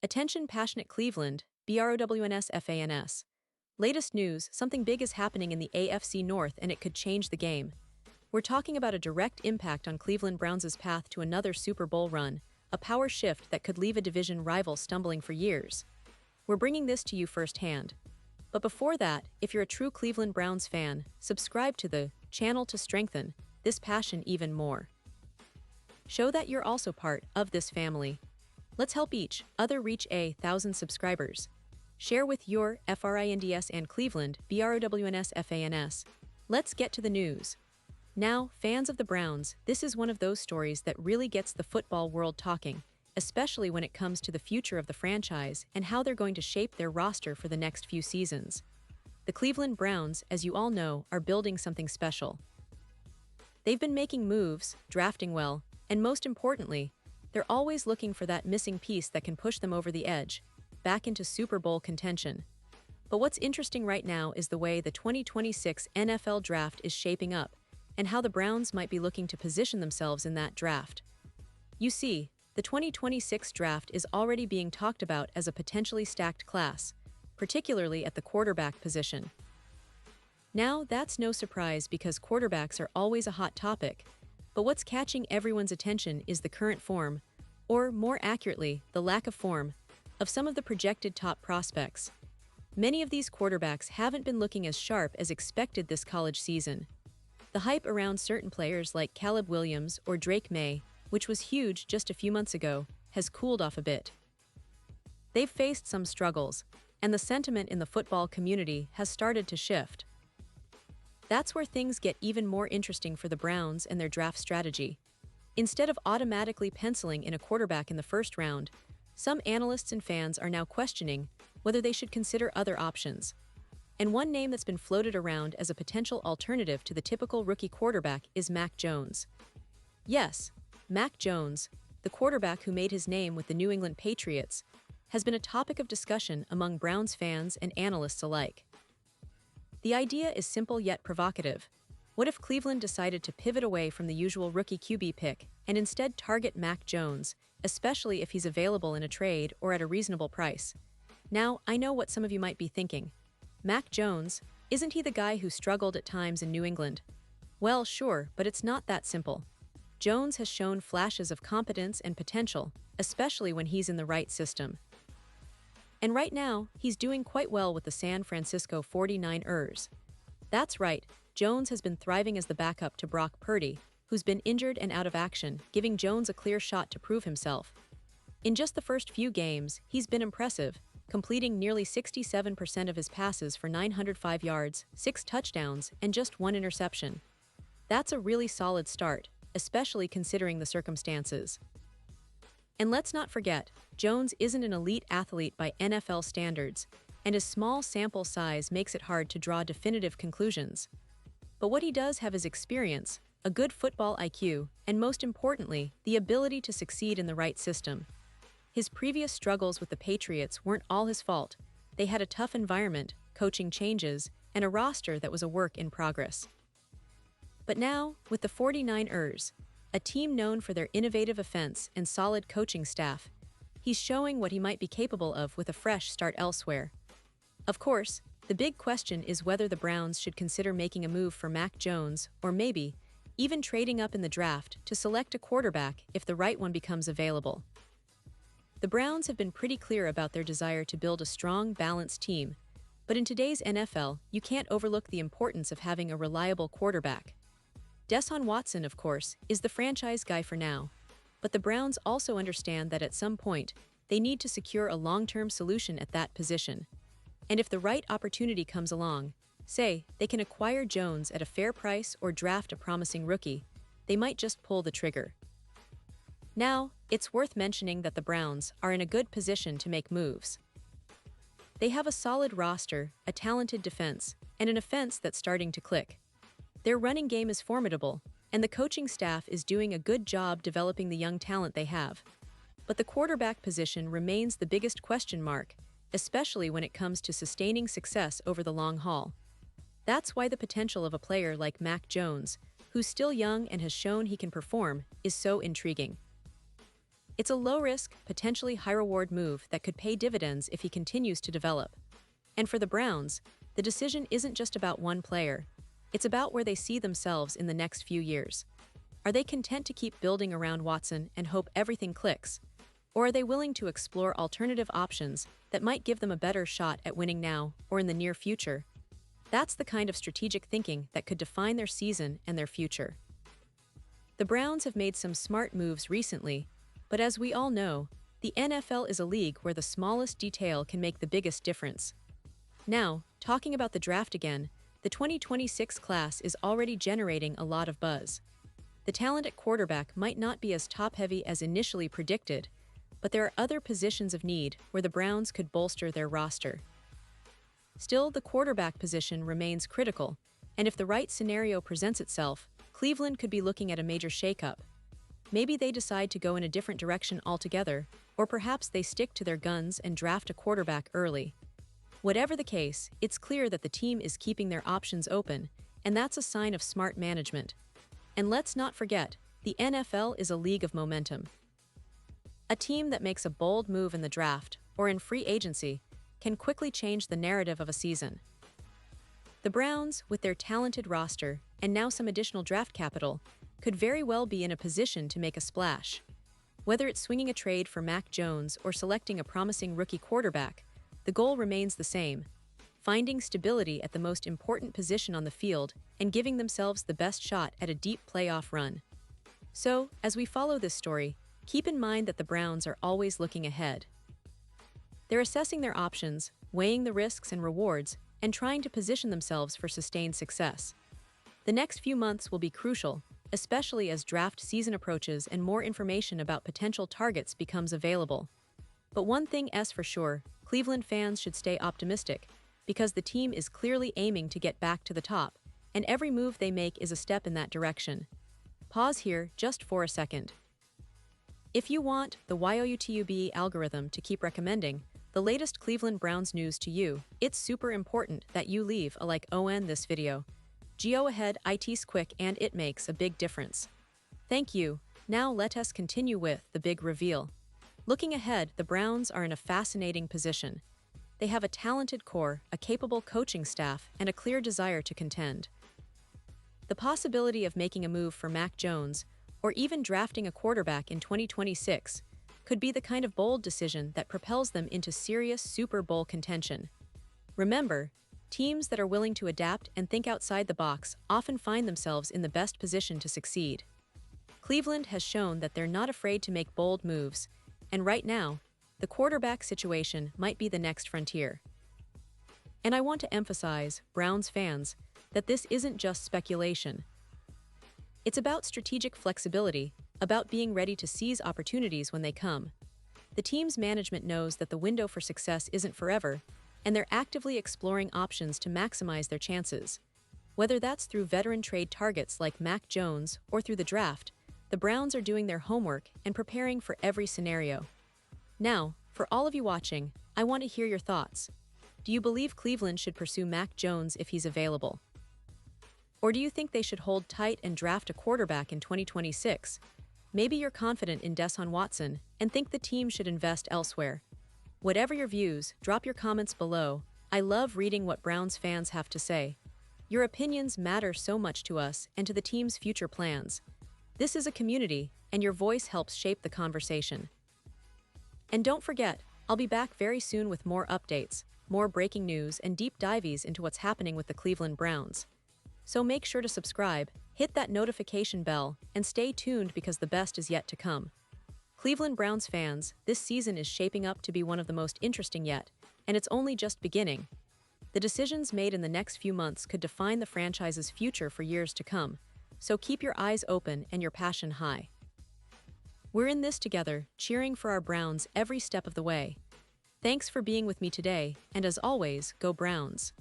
Attention passionate Cleveland, BROWNS. Latest news, something big is happening in the AFC North and it could change the game. We're talking about a direct impact on Cleveland Browns' path to another Super Bowl run, a power shift that could leave a division rival stumbling for years. We're bringing this to you firsthand. But before that, if you're a true Cleveland Browns fan, subscribe to the channel to strengthen this passion even more. Show that you're also part of this family. Let's help each other reach 1,000 subscribers. Share with your FRINDS and Cleveland BROWNS. Let's get to the news. Now, fans of the Browns, this is one of those stories that really gets the football world talking, especially when it comes to the future of the franchise and how they're going to shape their roster for the next few seasons. The Cleveland Browns, as you all know, are building something special. They've been making moves, drafting well, and most importantly, they're always looking for that missing piece that can push them over the edge, back into Super Bowl contention. But what's interesting right now is the way the 2026 NFL Draft is shaping up, and how the Browns might be looking to position themselves in that draft. You see, the 2026 draft is already being talked about as a potentially stacked class, particularly at the quarterback position. Now, that's no surprise because quarterbacks are always a hot topic, but what's catching everyone's attention is the current form, or more accurately, the lack of form, of some of the projected top prospects. Many of these quarterbacks haven't been looking as sharp as expected this college season. The hype around certain players like Caleb Williams or Drake May, which was huge just a few months ago, has cooled off a bit. They've faced some struggles, and the sentiment in the football community has started to shift. That's where things get even more interesting for the Browns and their draft strategy. Instead of automatically penciling in a quarterback in the first round, some analysts and fans are now questioning whether they should consider other options. And one name that's been floated around as a potential alternative to the typical rookie quarterback is Mac Jones. Yes, Mac Jones, the quarterback who made his name with the New England Patriots, has been a topic of discussion among Browns fans and analysts alike. The idea is simple yet provocative. What if Cleveland decided to pivot away from the usual rookie QB pick and instead target Mac Jones, especially if he's available in a trade or at a reasonable price? Now, I know what some of you might be thinking. Mac Jones, isn't he the guy who struggled at times in New England? Well, sure, but it's not that simple. Jones has shown flashes of competence and potential, especially when he's in the right system. And right now, he's doing quite well with the San Francisco 49ers. That's right, Jones has been thriving as the backup to Brock Purdy, who's been injured and out of action, giving Jones a clear shot to prove himself. In just the first few games, he's been impressive, completing nearly 67% of his passes for 905 yards, 6 touchdowns, and just 1 interception. That's a really solid start, especially considering the circumstances. And let's not forget, Jones isn't an elite athlete by NFL standards, and his small sample size makes it hard to draw definitive conclusions. But what he does have is experience, a good football IQ, and most importantly, the ability to succeed in the right system. His previous struggles with the Patriots weren't all his fault. They had a tough environment, coaching changes, and a roster that was a work in progress. But now, with the 49ers, a team known for their innovative offense and solid coaching staff, he's showing what he might be capable of with a fresh start elsewhere. Of course, the big question is whether the Browns should consider making a move for Mac Jones or maybe even trading up in the draft to select a quarterback if the right one becomes available. The Browns have been pretty clear about their desire to build a strong, balanced team, but in today's NFL, you can't overlook the importance of having a reliable quarterback. Deshaun Watson, of course, is the franchise guy for now, but the Browns also understand that at some point, they need to secure a long-term solution at that position. And if the right opportunity comes along, say, they can acquire Jones at a fair price or draft a promising rookie, they might just pull the trigger. Now, it's worth mentioning that the Browns are in a good position to make moves. They have a solid roster, a talented defense, and an offense that's starting to click. Their running game is formidable, and the coaching staff is doing a good job developing the young talent they have. But the quarterback position remains the biggest question mark, especially when it comes to sustaining success over the long haul. That's why the potential of a player like Mac Jones, who's still young and has shown he can perform, is so intriguing. It's a low-risk, potentially high-reward move that could pay dividends if he continues to develop. And for the Browns, the decision isn't just about one player. It's about where they see themselves in the next few years. Are they content to keep building around Watson and hope everything clicks? Or are they willing to explore alternative options that might give them a better shot at winning now or in the near future? That's the kind of strategic thinking that could define their season and their future. The Browns have made some smart moves recently, but as we all know, the NFL is a league where the smallest detail can make the biggest difference. Now, talking about the draft again, the 2026 class is already generating a lot of buzz. The talent at quarterback might not be as top-heavy as initially predicted, but there are other positions of need where the Browns could bolster their roster. Still, the quarterback position remains critical, and if the right scenario presents itself, Cleveland could be looking at a major shakeup. Maybe they decide to go in a different direction altogether, or perhaps they stick to their guns and draft a quarterback early. Whatever the case, it's clear that the team is keeping their options open, and that's a sign of smart management. And let's not forget, the NFL is a league of momentum. A team that makes a bold move in the draft or in free agency can quickly change the narrative of a season. The Browns, with their talented roster and now some additional draft capital, could very well be in a position to make a splash. Whether it's swinging a trade for Mac Jones or selecting a promising rookie quarterback, the goal remains the same: finding stability at the most important position on the field and giving themselves the best shot at a deep playoff run. So, as we follow this story, keep in mind that the Browns are always looking ahead. They're assessing their options, weighing the risks and rewards, and trying to position themselves for sustained success. The next few months will be crucial, especially as draft season approaches and more information about potential targets becomes available. But one thing is for sure, Cleveland fans should stay optimistic, because the team is clearly aiming to get back to the top, and every move they make is a step in that direction. Pause here just for a second. If you want the YouTube algorithm to keep recommending the latest Cleveland Browns news to you, it's super important that you leave a like on this video. Go ahead, it's quick and it makes a big difference. Thank you. Now let us continue with the big reveal. Looking ahead, the Browns are in a fascinating position. They have a talented core, a capable coaching staff, and a clear desire to contend. The possibility of making a move for Mac Jones, or even drafting a quarterback in 2026, could be the kind of bold decision that propels them into serious Super Bowl contention. Remember, teams that are willing to adapt and think outside the box often find themselves in the best position to succeed. Cleveland has shown that they're not afraid to make bold moves, and right now, the quarterback situation might be the next frontier. And I want to emphasize, Browns fans, that this isn't just speculation. It's about strategic flexibility, about being ready to seize opportunities when they come. The team's management knows that the window for success isn't forever, and they're actively exploring options to maximize their chances. Whether that's through veteran trade targets like Mac Jones or through the draft, the Browns are doing their homework and preparing for every scenario. Now, for all of you watching, I want to hear your thoughts. Do you believe Cleveland should pursue Mac Jones if he's available? Or do you think they should hold tight and draft a quarterback in 2026? Maybe you're confident in Deshaun Watson and think the team should invest elsewhere. Whatever your views, drop your comments below. I love reading what Browns fans have to say. Your opinions matter so much to us and to the team's future plans. This is a community, and your voice helps shape the conversation. And don't forget, I'll be back very soon with more updates, more breaking news, and deep dives into what's happening with the Cleveland Browns. So make sure to subscribe, hit that notification bell, and stay tuned because the best is yet to come. Cleveland Browns fans, this season is shaping up to be one of the most interesting yet, and it's only just beginning. The decisions made in the next few months could define the franchise's future for years to come, so keep your eyes open and your passion high. We're in this together, cheering for our Browns every step of the way. Thanks for being with me today, and as always, go Browns!